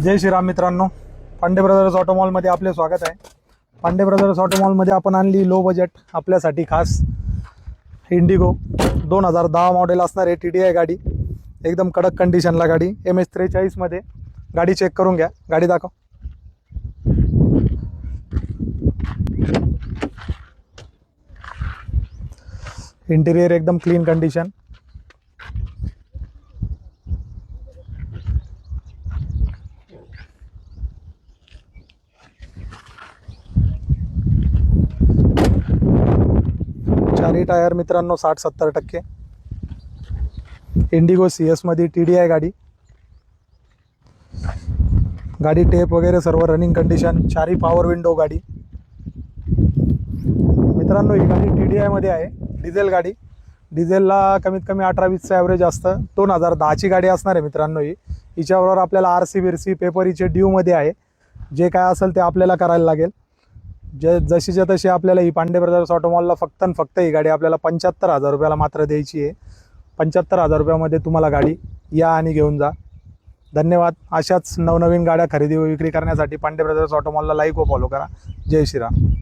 जय श्रीराम मित्रांनो, पांडे ब्रदर्स ऑटोमॉलमध्ये आपले स्वागत आहे। पांडे ब्रदर्स ऑटोमॉलमध्ये आपण आणली लो बजेट आपल्यासाठी खास इंडिगो 2010 मॉडेल असणार आहे। TDI गाडी एकदम कडक कंडिशनला गाडी MS43 मध्ये। गाडी चेक करून घ्या, गाडी दाखव। इंटिरियर एकदम क्लीन कंडिशन। चारी टायर मित्रांनो 60-70%। इंडिगो CS मध्ये TDI गाडी टेप वगैरे सर्व रनिंग कंडिशन। चारी पॉवर विंडो गाडी मित्रांनो। ही गाडी TDI मध्ये आहे, डिझेल गाडी। डिझेलला कमीत कमी 18-20चा ॲव्हरेज असतं। 2010 ची गाडी असणार आहे मित्रांनो। हिच्याबरोबर आपल्याला RC बिरसी पेपर हिचे ड्यू मध्ये आहे। जे काय असेल ते आपल्याला करायला लागेल। जशीच्या तशी आपल्याला ही पांडे ब्रदर्स ऑटोमॉलला फक्त ही गाडी आपल्याला 75,000 रुपयाला मात्र द्यायची आहे। 75,000 रुपयामध्ये तुम्हाला गाडी या आणि घेऊन जा। धन्यवाद। अशाच नवनवीन गाड्या खरेदी व विक्री करण्यासाठी पांडे ब्रदर्स ऑटोमॉलला लाईक व फॉलो करा। जय श्रीराम।